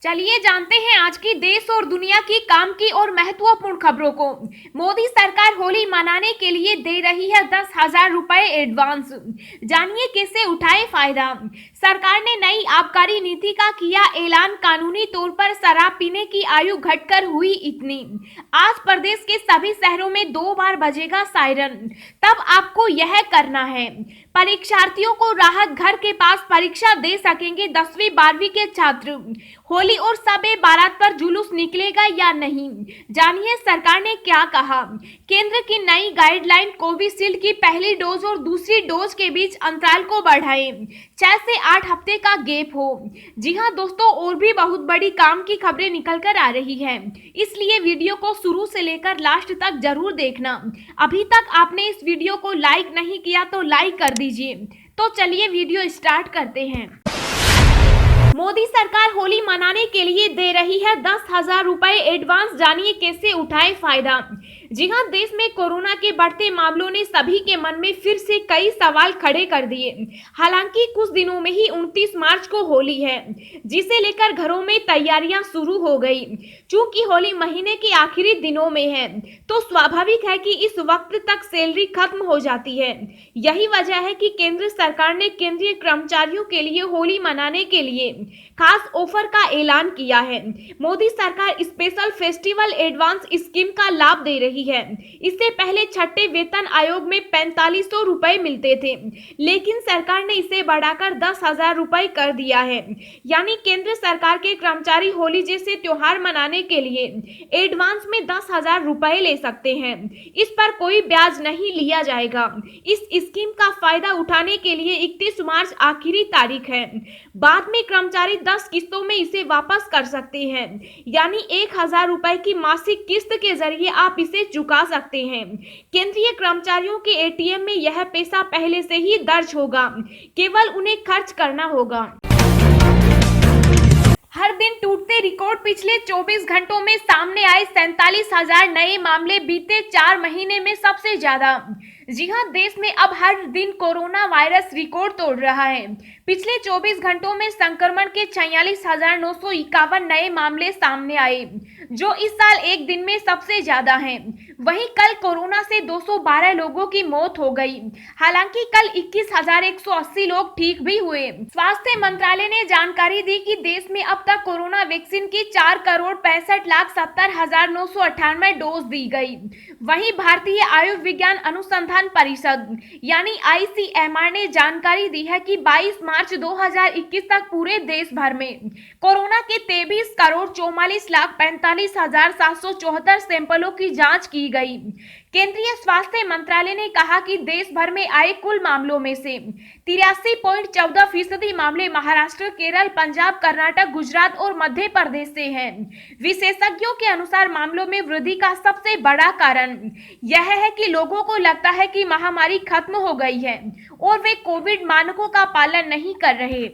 चलिए जानते हैं आज की देश और दुनिया की काम की और महत्वपूर्ण खबरों को। मोदी सरकार होली मनाने के लिए दे रही है 10,000 रुपए एडवांस। जानिए कैसे उठाए फायदा। सरकार ने नई आबकारी नीति का किया ऐलान। कानूनी तौर पर शराब पीने की आयु घटकर हुई इतनी। आज प्रदेश के सभी शहरों में 2 बार बजेगा सायरन। तब आपको यह करना है। परीक्षार्थियों को राहत, घर के पास परीक्षा दे सकेंगे 10वीं 12वीं के छात्र। होली और शब-ए बारात पर जुलूस निकलेगा या नहीं, जानिए सरकार ने क्या कहा। केंद्र की नई गाइडलाइन, कोविशील्ड की पहली डोज और दूसरी डोज के बीच अंतराल को बढ़ाएं, 6 से 8 हफ्ते का गैप हो। जी हां दोस्तों, और भी बहुत बड़ी काम की खबरें निकल कर आ रही है, इसलिए वीडियो को शुरू से लेकर लास्ट तक जरूर देखना। अभी तक आपने इस वीडियो को लाइक नहीं किया तो लाइक कर दीजिए। तो चलिए वीडियो स्टार्ट करते हैं। मोदी सरकार होली मनाने के लिए दे रही है 10,000 रुपए एडवांस। जानिए कैसे उठाए फायदा। जी हां, देश में कोरोना के बढ़ते मामलों ने सभी के मन में फिर से कई सवाल खड़े कर दिए। हालांकि कुछ दिनों में ही 29 मार्च को होली है, जिसे लेकर घरों में तैयारियां शुरू हो गई। चूंकि होली महीने के आखिरी दिनों में है, तो स्वाभाविक है कि इस वक्त तक सैलरी खत्म हो जाती है। यही वजह है कि केंद्र सरकार ने केंद्रीय कर्मचारियों के लिए होली मनाने के लिए खास ऑफर का ऐलान किया है। मोदी सरकार स्पेशल फेस्टिवल एडवांस स्कीम का लाभ दे रही है। इससे पहले छठे वेतन आयोग में 4500 रुपए मिलते थे, लेकिन सरकार ने इसे बढ़ाकर 10,000 रुपए कर दिया है। यानी केंद्र सरकार के कर्मचारी होली जैसे त्योहार मनाने के लिए एडवांस में 10,000 रुपए ले सकते हैं। इस पर कोई ब्याज नहीं लिया जाएगा। इस स्कीम का फायदा उठाने के लिए 31 मार्च आखिरी तारीख है। बाद में कर्मचारी 10 किस्तों में इसे वापस कर सकते हैं। यानी 1,000 रुपए की मासिक किस्त के जरिए आप इसे चुका सकते हैं। केंद्रीय कर्मचारियों के एटीएम में यह पैसा पहले से ही दर्ज होगा, केवल उन्हें खर्च करना होगा। हर दिन टूटते रिकॉर्ड। पिछले 24 घंटों में सामने आए 47,000 नए मामले, बीते 4 महीने में सबसे ज्यादा। जी हां, देश में अब हर दिन कोरोना वायरस रिकॉर्ड तोड़ रहा है। पिछले 24 घंटों में संक्रमण के 46,951 नए मामले सामने आए, जो इस साल एक दिन में सबसे ज्यादा हैं। वहीं कल कोरोना से 212 लोगों की मौत हो गई। हालांकि कल 21,180 लोग ठीक भी हुए। स्वास्थ्य मंत्रालय ने जानकारी दी कि देश में अब तक कोरोना वैक्सीन की 4,65,70,998 डोज दी गई। वहीं भारतीय आयुर्विज्ञान अनुसंधान परिषद यानी ICMR ने जानकारी दी है कि 22 मार्च 2021 तक पूरे देश भर में कोरोना के 23,44,45,774 सैंपलों की जांच की गई। केंद्रीय स्वास्थ्य मंत्रालय ने कहा कि देश भर में आए कुल मामलों में से 83.14% मामले महाराष्ट्र, केरल, पंजाब, कर्नाटक, गुजरात और मध्य प्रदेश से हैं। विशेषज्ञों के अनुसार मामलों में वृद्धि का सबसे बड़ा कारण यह है कि लोगों को लगता है कि महामारी खत्म हो गई है और वे कोविड मानकों का पालन नहीं कर रहे।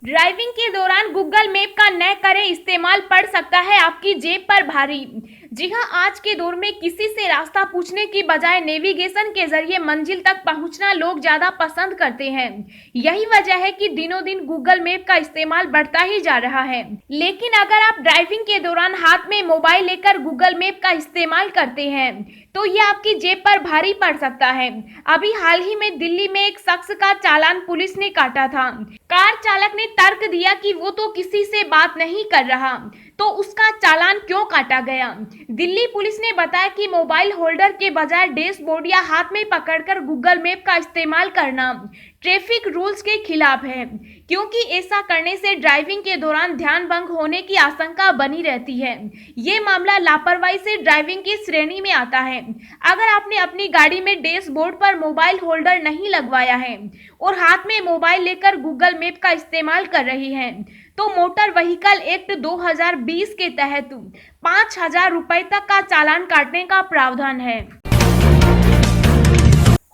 ड्राइविंग के दौरान गूगल मैप का न करें इस्तेमाल, पड़ सकता है आपकी जेब पर भारी। जी हां, आज के दौर में किसी से रास्ता पूछने की बजाय नेविगेशन के जरिए मंजिल तक पहुंचना लोग ज्यादा पसंद करते हैं। यही वजह है कि दिनों दिन गूगल मैप का इस्तेमाल बढ़ता ही जा रहा है। लेकिन अगर आप ड्राइविंग के दौरान हाथ में मोबाइल लेकर गूगल मैप का इस्तेमाल करते हैं, तो यह आपकी जेब पर भारी पड़ सकता है। अभी हाल ही में दिल्ली में एक शख्स का चालान पुलिस ने काटा था। कार चालक ने तर्क दिया कि वो तो किसी से बात नहीं कर रहा, तो उसका चालान क्यों काटा गया। दिल्ली पुलिस ने बताया कि मोबाइल होल्डर के बजाय डैशबोर्ड या हाथ में पकड़कर गूगल मैप का इस्तेमाल करना ट्रैफिक रूल्स के खिलाफ है, क्योंकि ऐसा करने से ड्राइविंग के दौरान ध्यान भंग होने की आशंका बनी रहती है। ये मामला लापरवाही से ड्राइविंग की श्रेणी में आता है। अगर आपने अपनी गाड़ी में डैशबोर्ड पर मोबाइल होल्डर नहीं लगवाया है और हाथ में मोबाइल लेकर गूगल मैप का इस्तेमाल कर रही हैं, तो मोटर व्हीकल एक्ट 2020 के तहत 5,000 रुपए तक का चालान काटने का प्रावधान है।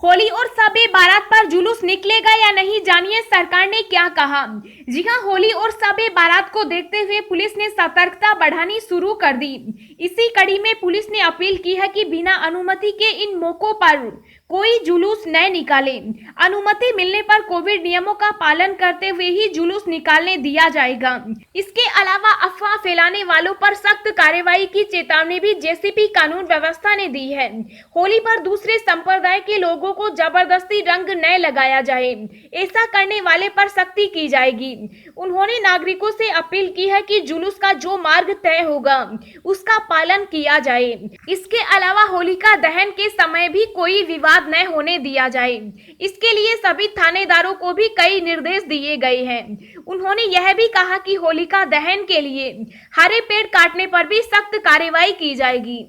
होली और शब-ए बारात पर जुलूस निकलेगा या नहीं, जानिए सरकार ने क्या कहा। जी हां, होली और शब-ए बारात को देखते हुए पुलिस ने सतर्कता बढ़ानी शुरू कर दी। इसी कड़ी में पुलिस ने अपील की है कि बिना अनुमति के इन मौकों पर कोई जुलूस न निकाले। अनुमति मिलने पर कोविड नियमों का पालन करते हुए ही जुलूस निकालने दिया जाएगा। इसके अलावा अफवाह फैलाने वालों पर सख्त कार्रवाई की चेतावनी भी जेसीपी कानून व्यवस्था ने दी है। होली पर दूसरे संप्रदाय के लोगों को जबरदस्ती रंग न लगाया जाए, ऐसा करने वाले पर सख्ती की जाएगी। उन्होंने नागरिकों से अपील की है कि जुलूस का जो मार्ग तय होगा उसका पालन किया जाए। इसके अलावा होलिका दहन के समय भी कोई विवाद न होने दिया जाए, इसके लिए सभी थानेदारों को भी कई निर्देश दिए गए हैं। उन्होंने यह भी कहा कि होलिका दहन के लिए हरे पेड़ काटने पर भी सख्त कार्रवाई की जाएगी।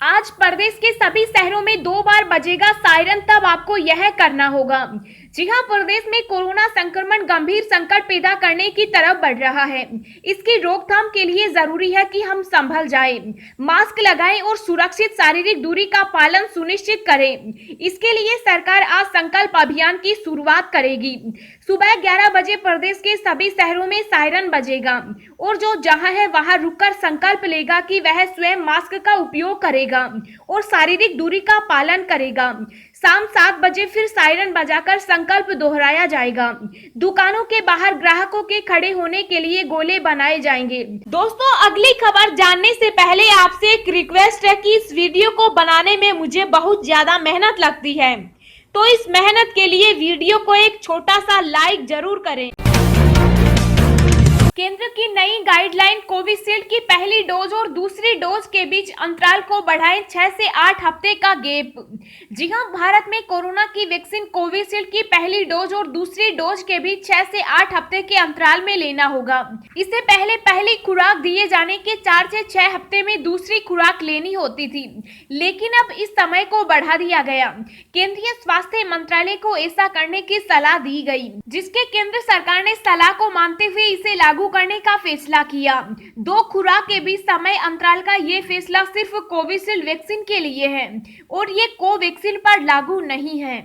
आज प्रदेश के सभी शहरों में 2 बार बजेगा सायरन, तब आपको यह करना होगा। जी हां, प्रदेश में कोरोना संक्रमण गंभीर संकट पैदा करने की तरफ बढ़ रहा है। इसकी रोकथाम के लिए जरूरी है कि हम संभल जाएं, मास्क लगाएं और सुरक्षित शारीरिक दूरी का पालन सुनिश्चित करें। इसके लिए सरकार आज संकल्प अभियान की शुरुआत करेगी। सुबह 11 बजे प्रदेश के सभी शहरों में सायरन बजेगा और जो जहां है वहां रुककर संकल्प लेगा कि वह स्वयं मास्क का उपयोग करेगा और शारीरिक दूरी का पालन करेगा। शाम 7 बजे फिर सायरन बजाकर संकल्प दोहराया जाएगा। दुकानों के बाहर ग्राहकों के खड़े होने के लिए गोले बनाए जाएंगे। दोस्तों, अगली खबर जानने से पहले आपसे एक रिक्वेस्ट है कि इस वीडियो को बनाने में मुझे बहुत ज्यादा मेहनत लगती है, तो इस मेहनत के लिए वीडियो को एक छोटा सा लाइक जरूर करें। केंद्र की नई गाइडलाइन कोविशील्ड की पहली डोज और दूसरी डोज के बीच अंतराल को बढ़ाएं 6 से 8 हफ्ते का गैप। जी हां, भारत में कोरोना की वैक्सीन कोविशील्ड की पहली डोज और दूसरी डोज के बीच 6 से 8 हफ्ते के अंतराल में लेना होगा। इससे पहले पहली खुराक दिए जाने के 4 से 6 हफ्ते में दूसरी खुराक लेनी होती थी, लेकिन अब इस समय को बढ़ा दिया गया। केंद्रीय स्वास्थ्य मंत्रालय को ऐसा करने की सलाह दी गई, जिसके केंद्र सरकार ने सलाह को मानते हुए इसे लागू करने का फैसला किया। 2 खुराक के बीच समय अंतराल का ये फैसला सिर्फ कोविशील्ड वैक्सीन के लिए है और ये कोवैक्सीन पर लागू नहीं है।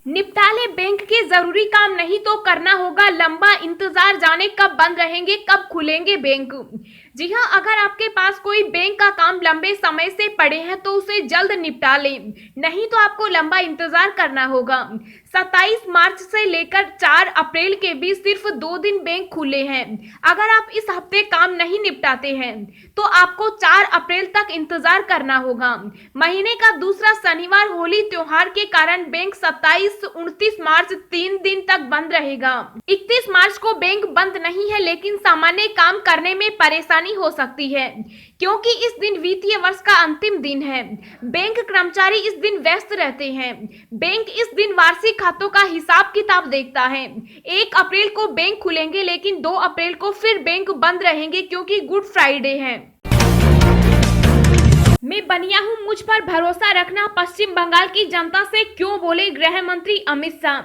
निपटा ले बैंक के जरूरी काम, नहीं तो करना होगा लंबा इंतजार, जाने कब बंद रहेंगे कब खुलेंगे बैंक। जी हां, अगर आपके पास कोई बैंक का काम लंबे समय से पड़े हैं तो उसे जल्द निपटा लें, नहीं तो आपको लंबा इंतजार करना होगा। 27 मार्च से लेकर 4 अप्रैल के बीच सिर्फ 2 दिन बैंक खुले हैं। अगर आप इस हफ्ते काम नहीं निपटाते हैं तो आपको 4 अप्रैल तक इंतजार करना होगा। महीने का दूसरा शनिवार होली त्योहार के कारण बैंक 27-29 मार्च 3 दिन तक बंद रहेगा। 31 मार्च को बैंक बंद नहीं है, लेकिन सामान्य काम करने में परेशानी हो सकती है, क्योंकि इस दिन वित्तीय वर्ष का अंतिम दिन है। बैंक कर्मचारी इस दिन व्यस्त रहते हैं। बैंक इस दिन वार्षिक खातों का हिसाब किताब देखता है। 1 अप्रैल को बैंक खुलेंगे, लेकिन 2 अप्रैल को फिर बैंक बंद रहेंगे, क्योंकि गुड फ्राइडे है। मैं बनिया हूं, मुझ पर भरोसा रखना, पश्चिम बंगाल की जनता से क्यों, बोले गृह मंत्री अमित शाह।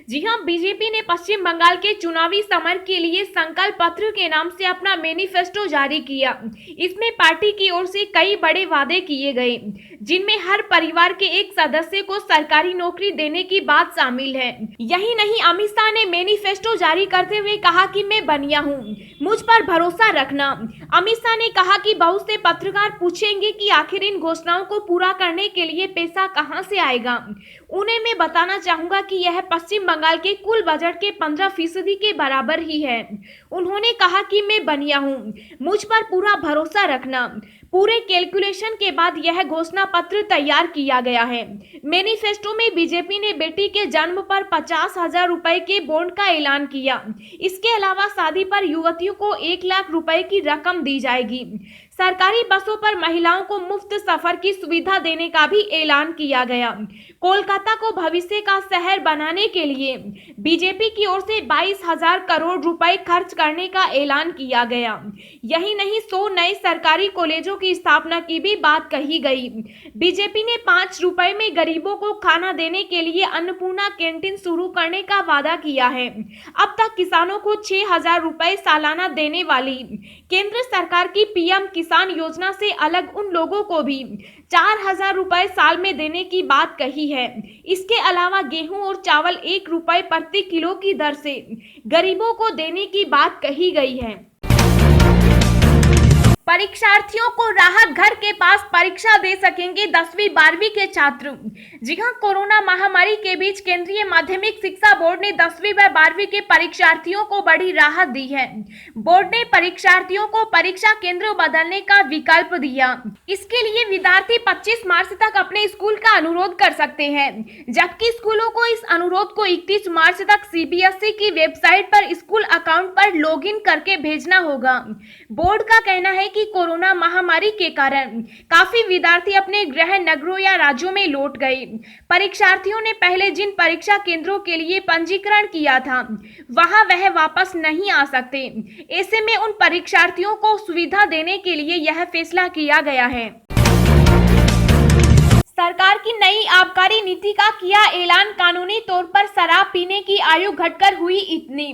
जी हां, बीजेपी ने पश्चिम बंगाल के चुनावी समर के लिए संकल्प पत्र के नाम से अपना मैनिफेस्टो जारी किया। इसमें पार्टी की ओर से कई बड़े वादे किए गए, जिनमें हर परिवार के एक सदस्य को सरकारी नौकरी देने की बात शामिल है। यही नहीं, अमित शाह ने मैनिफेस्टो जारी करते हुए कहा कि मैं बनिया हूं, मुझ पर भरोसा रखना। अमित शाह ने कहा कि बहुत से पत्रकार पूछेंगे कि आखिर इन घोषणाओं को पूरा करने के लिए पैसा कहां से आएगा। उन्हें मैं बताना चाहूंगा कि यह पश्चिम बंगाल के कुल बजट के 15% के बराबर ही है। उन्होंने कहा कि मैं बनिया हूं, मुझ पर पूरा भरोसा रखना। पूरे कैलकुलेशन के बाद यह घोषणा पत्र तैयार किया गया है। मैनिफेस्टो में बीजेपी ने बेटी के जन्म पर 50,000 रुपए के बॉन्ड का ऐलान किया। इसके अलावा शादी पर युवतियों को 1 लाख रुपए की रकम दी जाएगी। सरकारी बसों पर महिलाओं को मुफ्त सफर की सुविधा देने का भी ऐलान किया गया। कोलकाता को भविष्य का शहर बनाने के लिए बीजेपी की ओर से 22,000 करोड़ रुपए खर्च करने का ऐलान किया गया। यही नहीं, 100 नए सरकारी कॉलेजों की स्थापना की भी बात कही गई। बीजेपी ने 5 रुपए में गरीबों को खाना देने के लिए अन्नपूर्णा कैंटीन शुरू करने का वादा किया है। अब तक किसानों को 6,000 रुपए सालाना देने वाली केंद्र सरकार की पीएम किसान योजना से अलग उन लोगों को भी 4,000 रुपए साल में देने की बात कही है। इसके अलावा गेहूं और चावल 1 रुपए प्रति किलो की दर से गरीबों को देने की बात कही गई है। परीक्षार्थियों को राहत, घर के पास परीक्षा दे सकेंगे 10वीं 12वीं के छात्र। जी हां, कोरोना महामारी के बीच केंद्रीय माध्यमिक शिक्षा बोर्ड ने 10वीं व 12वीं के परीक्षार्थियों को बड़ी राहत दी है। बोर्ड ने परीक्षार्थियों को परीक्षा केंद्र बदलने का विकल्प दिया। इसके लिए विद्यार्थी 25 मार्च तक अपने स्कूल का अनुरोध कर सकते हैं, जबकि स्कूलों को इस अनुरोध को 31 मार्च तक सीबीएसई की वेबसाइट पर स्कूल अकाउंट पर लॉगिन करके भेजना होगा। बोर्ड का कहना है कि कोरोना महामारी के कारण काफी विद्यार्थी अपने गृह नगरों या राज्यों में लौट गए। परीक्षार्थियों ने पहले जिन परीक्षा केंद्रों के लिए पंजीकरण किया था, वहां वह वापस नहीं आ सकते। ऐसे में उन परीक्षार्थियों को सुविधा देने के लिए यह फैसला किया गया है। सरकार की नई आबकारी नीति का किया ऐलान, कानूनी तौर पर शराब पीने की आयु घटकर हुई इतनी।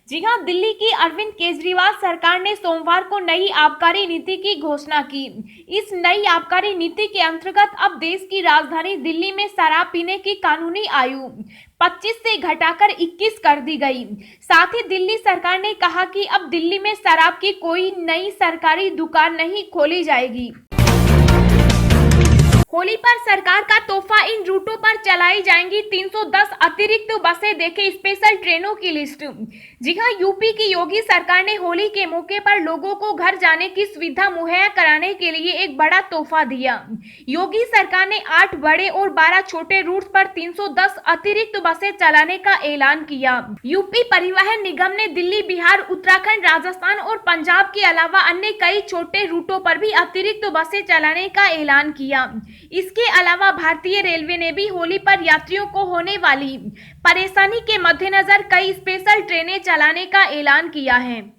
जी हां, दिल्ली की अरविंद केजरीवाल सरकार ने सोमवार को नई आबकारी नीति की घोषणा की। इस नई आबकारी नीति के अंतर्गत अब देश की राजधानी दिल्ली में शराब पीने की कानूनी आयु 25 से घटाकर 21 कर दी गई। साथ ही दिल्ली सरकार ने कहा कि अब दिल्ली में शराब की कोई नई सरकारी दुकान नहीं खोली जाएगी। होली पर सरकार का तोहफा, इन रूटों पर चलाई जाएंगी 310 अतिरिक्त बसें। देखें स्पेशल ट्रेनों की लिस्ट। जी हां, यूपी की योगी सरकार ने होली के मौके पर लोगों को घर जाने की सुविधा मुहैया कराने के लिए एक बड़ा तोहफा दिया। योगी सरकार ने 8 बड़े और 12 छोटे रूट पर 310 अतिरिक्त बसें चलाने का ऐलान किया। यूपी परिवहन निगम ने दिल्ली, बिहार, उत्तराखंड, राजस्थान और पंजाब के अलावा अन्य कई छोटे रूटों पर भी अतिरिक्त बसें चलाने का ऐलान किया। इसके अलावा भारतीय रेलवे ने भी होली पर यात्रियों को होने वाली परेशानी के मद्देनजर कई स्पेशल ट्रेनें चलाने का ऐलान किया है।